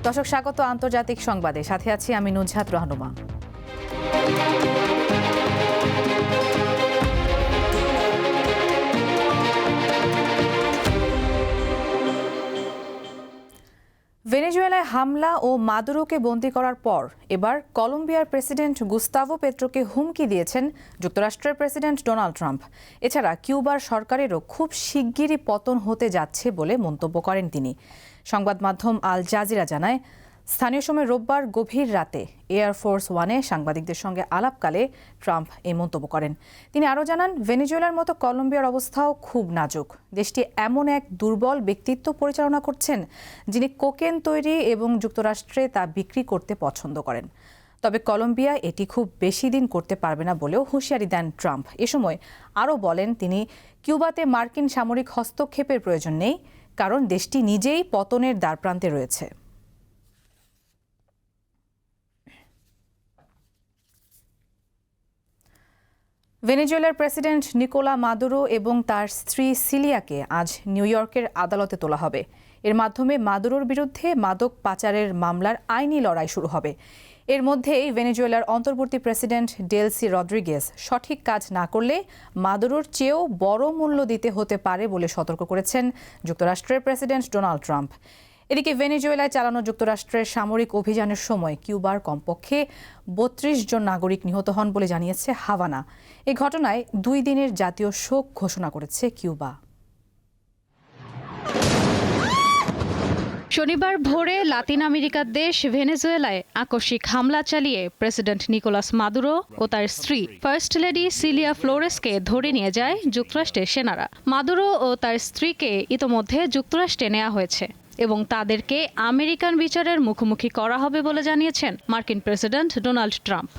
দর্শক স্বাগত আন্তর্জাতিক সংবাদে, সাথে আছি আমি নুজহাত রহনুমা। ভেনেজুয়েলায় হামলা ও মাদুরোকে বন্দী করার পর এবার কলম্বিয়ার প্রেসিডেন্ট গুস্তাভো পেট্রোকে হুমকি দিয়েছেন যুক্তরাষ্ট্রের প্রেসিডেন্ট ডোনাল্ড ট্রাম্প। এছাড়া কিউবার সরকারেরও খুব শিগগিরই পতন হতে যাচ্ছে বলে মন্তব্য করেন তিনি। সংবাদ মাধ্যম আল জাজিরা জানায়, স্থানীয় সময় রোববার গভীর রাতে এয়ারফোর্স ওয়ানে সাংবাদিকদের সঙ্গে আলাপকালে ট্রাম্প এই মন্তব্য করেন। তিনি আরও জানান, ভেনেজুয়েলার মতো কলম্বিয়ার অবস্থাও খুব নাজুক। দেশটি এমন এক দুর্বল ব্যক্তিত্ব পরিচালনা করছেন যিনি কোকেন তৈরি এবং যুক্তরাষ্ট্রে তা বিক্রি করতে পছন্দ করেন। তবে কলম্বিয়া এটি খুব বেশি দিন করতে পারবে না বলেও হুঁশিয়ারি দেন ট্রাম্প। এ সময় আরও বলেন তিনি, কিউবাতে মার্কিন সামরিক হস্তক্ষেপের প্রয়োজন নেই, কারণ দেশটি নিজেই পতনের দ্বারপ্রান্তে রয়েছে। ভেনেজুয়েলার প্রেসিডেন্ট নিকোলা মাদুরো এবং তার স্ত্রী সিলিয়াকে আজ নিউ ইয়র্কের আদালতে তোলা হবে। এর মাধ্যমে মাদুরোর বিরুদ্ধে মাদক পাচারের মামলার আইনি লড়াই শুরু হবে। এর মধ্যেই ভেনেজুয়েলার অন্তর্বর্তী প্রেসিডেন্ট ডেলসি রদ্রিগেজ সঠিক কাজ না করলে মাদুরোর চেয়েও বড় মূল্য দিতে হতে পারে বলে সতর্ক করেছেন যুক্তরাষ্ট্রের প্রেসিডেন্ট ডোনাল্ড ট্রাম্প। এদিকে ভেনেজুয়েলায় চালানো যুক্তরাষ্ট্রের সামরিক অভিযানের সময় কিউবার কমপক্ষে ৩২ জন নাগরিক নিহত হন বলে জানিয়েছে হাভানা। এই ঘটনায় ২ দিনের জাতীয় শোক ঘোষণা করেছে কিউবা। শনিবার ভোরে লাতিন আমেরিকার দেশ ভেনেজুয়েলায় আকস্মিক হামলা চালিয়ে প্রেসিডেন্ট নিকোলাস মাদুরো ও তার স্ত্রী ফার্স্ট লেডি সিলিয়া ফ্লোরেসকে ধরে নিয়ে যায় যুক্তরাষ্ট্রের সেনারা। মাদুরো ও তার স্ত্রীকে ইতোমধ্যে যুক্তরাষ্ট্রে নেওয়া হয়েছে এবং তাদেরকে আমেরিকান বিচারের মুখোমুখি করা হবে বলে জানিয়েছেন মার্কিন প্রেসিডেন্ট ডোনাল্ড ট্রাম্প।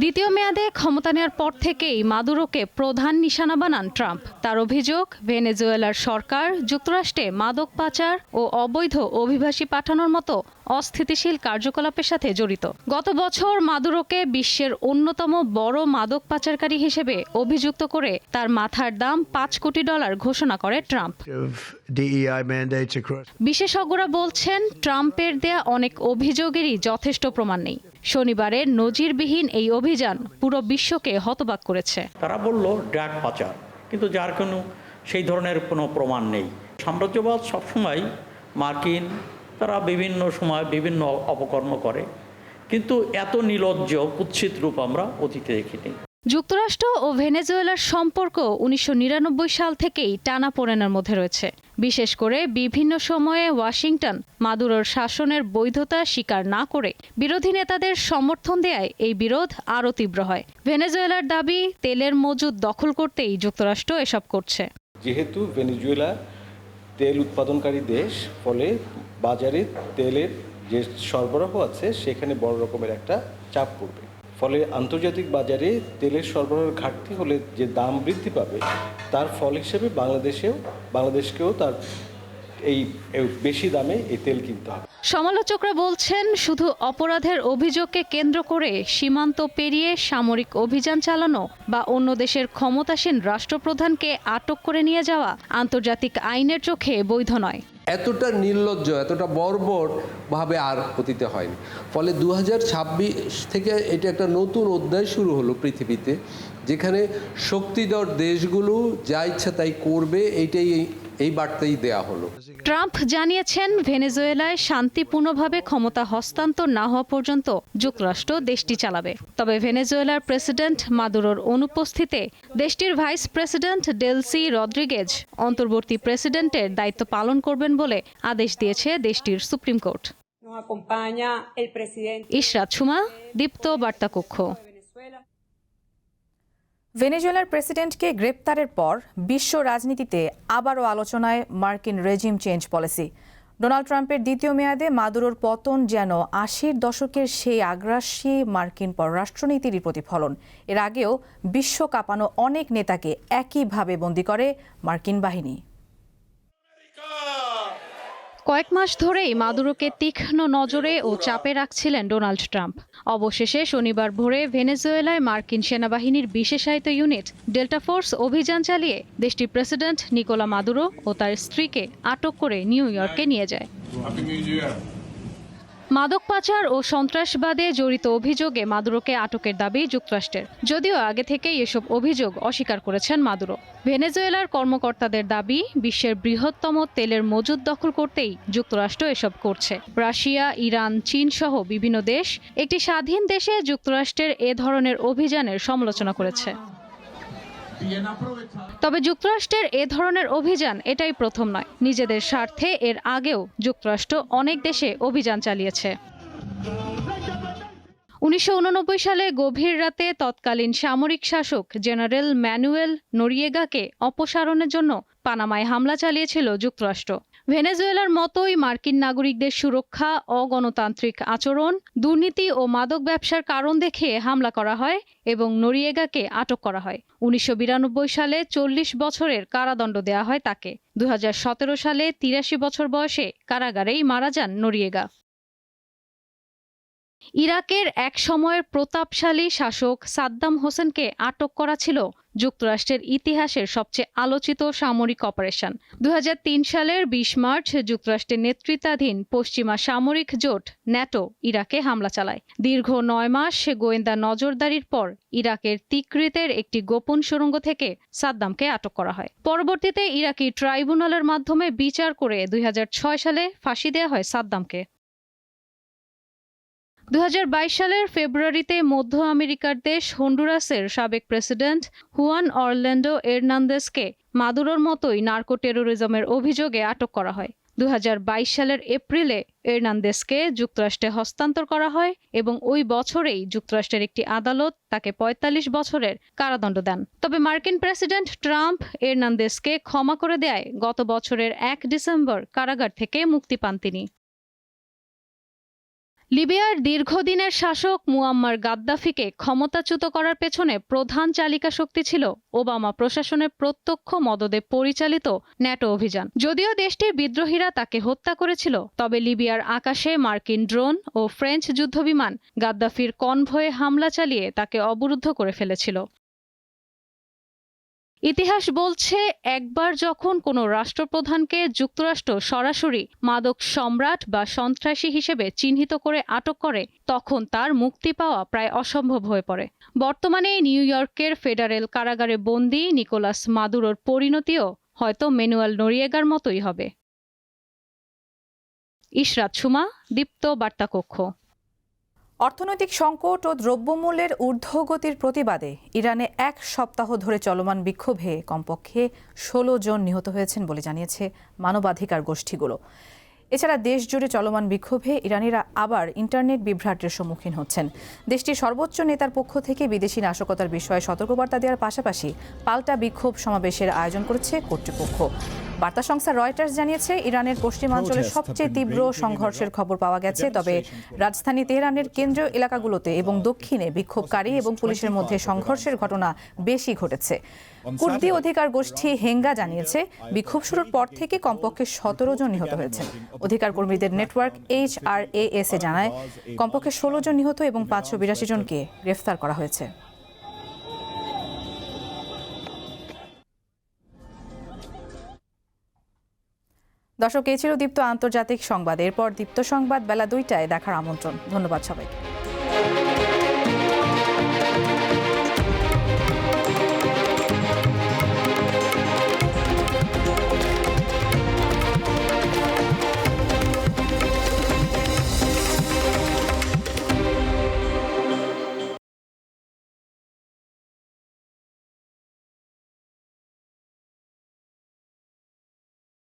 দ্বিতীয় মেয়াদে ক্ষমতা নেওয়ার পর থেকেই মাদুরোকে প্রধান নিশানা বানান ট্রাম্প। তার অভিযোগ, ভেনেজুয়েলার সরকার যুক্তরাষ্ট্রে মাদক পাচার ও অবৈধ অভিবাসী পাঠানোর মতো অস্থিতিশীল কার্যকলাপের সাথে জড়িত। গত বছর মাদুরোকে বিশ্বের অন্যতম বড় মাদক পাচারকারী হিসেবে অভিযুক্ত করে তার মাথার দাম $5 কোটি ঘোষণা করে ট্রাম্প। বিশেষজ্ঞরা বলছেন, ট্রাম্পের দেয়া অনেক অভিযোগেরই যথেষ্ট প্রমাণ নেই। শনিবারের নজিরবিহীন এই অভিযান পুরো বিশ্বকে হতবাক করেছে। তারা বলল ড্রাগ পাচার, কিন্তু যার সেই ধরনের কোনো প্রমাণ নেই। সাম্রাজ্যবাদ সবসময় মার্কিন, তারা বিভিন্ন সময় বিভিন্ন অপকর্ম করে, কিন্তু এত নির্লজ্জ কুৎসিত রূপ আমরা অতীতে দেখিনি। যুক্তরাষ্ট্র ও ভেনেজুয়েলার সম্পর্ক ১৯৯৯ সাল থেকেই টানাপোড়েনের মধ্যে রয়েছে। বিশেষ করে বিভিন্ন সময়ে ওয়াশিংটন মাদুরোর শাসনের বৈধতা স্বীকার না করে বিরোধী নেতাদের সমর্থন দেয়ায় এই বিরোধ আরও তীব্র হয়। ভেনেজুয়েলার দাবি, তেলের মজুদ দখল করতেই যুক্তরাষ্ট্র এসব করছে। যেহেতু ভেনেজুয়েলা তেল উৎপাদনকারী দেশ, ফলে বাজারে তেলের যে সরবরাহ আছে সেখানে বড় রকমের একটা চাপ পড়বে। ফলে আন্তর্জাতিক বাজারে তেলের সরবরাহের ঘাটতি হলে যে দাম বৃদ্ধি পাবে, তার ফল হিসেবে বাংলাদেশকেও তার এই বেশি দামে এই তেল কিনতে হবে। সমালোচকরা বলছেন, শুধু অপরাধের অভিযোগকে কেন্দ্র করে সীমান্ত পেরিয়ে সামরিক অভিযান চালানো বা অন্য দেশের ক্ষমতাসীন রাষ্ট্রপ্রধানকে আটক করে নিয়ে যাওয়া আন্তর্জাতিক আইনের চোখে বৈধ নয়। এতটা নির্লজ্জ, এতটা বর্বর ভাবে আর অতীতে হয়নি। ফলে 2026 থেকে এটা একটা নতুন অধ্যায় শুরু হলো পৃথিবীতে, যেখানে শক্তিধর দেশগুলো যা ইচ্ছা তাই করবে, এই বার্তাই দেয়া হলো। ট্রাম্প জানিয়েছেন, ভেনেজুয়েলায় শান্তিপূর্ণভাবে ক্ষমতা হস্তান্তর না হওয়া পর্যন্ত যুক্তরাষ্ট্র দেশটি চালাবে। তবে ভেনেজুয়েলার প্রেসিডেন্ট মাদুরোর অনুপস্থিতিতে দেশটির ভাইস প্রেসিডেন্ট ডেলসি রদ্রিগেজ অন্তর্বর্তী প্রেসিডেন্টের দায়িত্ব পালন করবেন বলে আদেশ দিয়েছে দেশটির সুপ্রিম কোর্ট। ইশরাত সুমা, দীপ্ত বার্তা কক্ষ। ভেনেজুয়েলার প্রেসিডেন্টকে গ্রেপ্তারের পর বিশ্ব রাজনীতিতে আবারও আলোচনায় মার্কিন রেজিম চেঞ্জ পলিসি। ডোনাল্ড ট্রাম্পের দ্বিতীয় মেয়াদে মাদুরোর পতন যেন ৮০-র দশকের সেই আগ্রাসী মার্কিন পররাষ্ট্রনীতিরই প্রতিফলন। এর আগেও বিশ্ব কাঁপানো অনেক নেতাকে একইভাবে বন্দী করে মার্কিন বাহিনী। কয়েক মাস ধরেই মাদুরোকে তীক্ষ্ণ নজরে ও চাপে রাখছিলেন ডোনাল্ড ট্রাম্প। অবশেষে শনিবার ভোরে ভেনেজুয়েলায় মার্কিন সেনাবাহিনীর বিশেষায়িত ইউনিট ডেল্টা ফোর্স অভিযান চালিয়ে দেশটির প্রেসিডেন্ট নিকোলা মাদুরো ও তার স্ত্রীকে আটক করে নিউ ইয়র্কে নিয়ে যায়। মাদক পাচার ও সন্ত্রাসবাদে জড়িত অভিযোগে মাদুরোকে আটকের দাবি যুক্তরাষ্ট্রের, যদিও আগে থেকেই এসব অভিযোগ অস্বীকার করেছেন মাদুরো। ভেনেজুয়েলার কর্মকর্তাদের দাবি, বিশ্বের বৃহত্তম তেলের মজুদ দখল করতেই যুক্তরাষ্ট্র এসব করছে। রাশিয়া, ইরান, চীন সহ বিভিন্ন দেশ একটি স্বাধীন দেশে যুক্তরাষ্ট্রের এ ধরনের অভিযানের সমালোচনা করেছে। তবে যুক্তরাষ্ট্রের এ ধরনের অভিযান এটাই প্রথম নয়। নিজেদের স্বার্থে এর আগেও যুক্তরাষ্ট্র অনেক দেশে অভিযান চালিয়েছে। 1989 সালে গভীর রাতে তৎকালীন সামরিক শাসক জেনারেল ম্যানুয়েল নোরিয়েগাকে অপসারণের জন্য পানামায় হামলা চালিয়েছিল যুক্তরাষ্ট্র। ভেনেজুয়েলার মতোই মার্কিন নাগরিকদের সুরক্ষা, অগণতান্ত্রিক আচরণ, দুর্নীতি ও মাদক ব্যবসার কারণ দেখিয়ে হামলা করা হয় এবং নোরিয়েগাকে আটক করা হয়। 1992 সালে 40 বছরের কারাদণ্ড দেওয়া হয় তাকে। 2017 সালে 83 বছর বয়সে কারাগারেই মারা যান নোরিয়েগা। ইরাকের এক সময়ের প্রতাপশালী শাসক সাদ্দাম হোসেনকে আটক করা ছিল যুক্তরাষ্ট্রের ইতিহাসের সবচেয়ে আলোচিত সামরিক অপারেশন। 2003 সালের 20 মার্চ যুক্তরাষ্ট্রের নেতৃত্বাধীন পশ্চিমা সামরিক জোট ন্যাটো ইরাকে হামলা চালায়। দীর্ঘ 9 মাস গোয়েন্দা নজরদারির পর ইরাকের তিকরিতের একটি গোপন সুড়ঙ্গ থেকে সাদ্দামকে আটক করা হয়। পরবর্তীতে ইরাকি ট্রাইব্যুনালের মাধ্যমে বিচার করে 2006 সালে ফাঁসি দেওয়া হয় সাদ্দামকে। 2022 সালের ফেব্রুয়ারিতে মধ্য আমেরিকার দেশ হন্ডুরাসের সাবেক প্রেসিডেন্ট হুয়ান অরল্যান্ডো এর্নান্দেসকে মাদুরোর মতোই নার্কো টেরোরিজমের অভিযোগে আটক করা হয়। 2022 সালের এপ্রিলে এর্নান্দেসকে যুক্তরাষ্ট্রে হস্তান্তর করা হয় এবং ওই বছরেই যুক্তরাষ্ট্রের একটি আদালত তাকে 45 বছরের কারাদণ্ড দেন। তবে মার্কিন প্রেসিডেন্ট ট্রাম্প এর্নান্দেসকে ক্ষমা করে দেয় গত বছরের 1 ডিসেম্বর কারাগার থেকে মুক্তি পান তিনি। লিবিয়ার দীর্ঘদিনের শাসক মুয়াম্মার গাদ্দাফিকে ক্ষমতাচ্যুত করার পেছনে প্রধান চালিকা শক্তি ছিল ওবামা প্রশাসনের প্রত্যক্ষ মদদে পরিচালিত ন্যাটো অভিযান। যদিও দেশটির বিদ্রোহীরা তাকে হত্যা করেছিল, তবে লিবিয়ার আকাশে মার্কিন ড্রোন ও ফ্রেঞ্চ যুদ্ধবিমান গাদ্দাফির কনভয়ে হামলা চালিয়ে তাকে অবরুদ্ধ করে ফেলেছিল। ইতিহাস বলছে, একবার যখন কোনো রাষ্ট্রপ্রধানকে যুক্তরাষ্ট্র সরাসরি মাদক সম্রাট বা সন্ত্রাসী হিসেবে চিহ্নিত করে আটক করে, তখন তার মুক্তি পাওয়া প্রায় অসম্ভব হয়ে পড়ে। বর্তমানে নিউ ইয়র্কের ফেডারেল কারাগারে বন্দী নিকোলাস মাদুরোর পরিণতিও হয়তো ম্যানুয়েল নোরিয়েগার মতোই হবে। ইশরাত সুমা, দীপ্ত বার্তা কক্ষ। অর্থনৈতিক সংকট ও দ্রব্যমূল্যের ঊর্ধ্বগতির প্রতিবাদে ইরানে 1 সপ্তাহ ধরে চলমান বিক্ষোভে কমপক্ষে 16 জন নিহত হয়েছেন বলে জানিয়েছে মানবাধিকার গোষ্ঠীগুলো। এছাড়া দেশ জুড়ে চলমান বিক্ষোভে ইরানিরা আবার ইন্টারনেট বিভ্রাটের সম্মুখীন হচ্ছেন। দেশটির সর্বোচ্চ নেতার পক্ষ থেকে বিদেশি নাশকতার বিষয়ে সতর্কবার্তা দেওয়ার পাশাপাশি পাল্টা বিক্ষোভ সমাবেশের আয়োজন করেছে কর্তৃপক্ষ। বার্তা সংস্থা রয়টার্স জানিয়েছে, ইরানের পশ্চিমাঞ্চলে সবচেয়ে তীব্র সংঘর্ষের খবর পাওয়া গেছে, তবে রাজধানী তেহরানের কেন্দ্রীয় এলাকাগুলোতে এবং দক্ষিণে বিক্ষোভকারী এবং পুলিশের মধ্যে সংঘর্ষের ঘটনা বেশি ঘটেছে। কুর্দি অধিকার গোষ্ঠী হেঙ্গা জানিয়েছে, বিক্ষোভ শুরুর পর থেকে কমপক্ষে 17 জন নিহত হয়েছেন। অধিকার কর্মীদের নেটওয়ার্ক HRAS জানায়, কমপক্ষে 16 জন নিহত এবং 582 জনকে গ্রেফতার করা হয়েছে। দর্শক, এই ছিল দীপ্ত আন্তর্জাতিক সংবাদ। এরপর দীপ্ত সংবাদ বেলা 2টায় দেখার আমন্ত্রণ। ধন্যবাদ সবাইকে।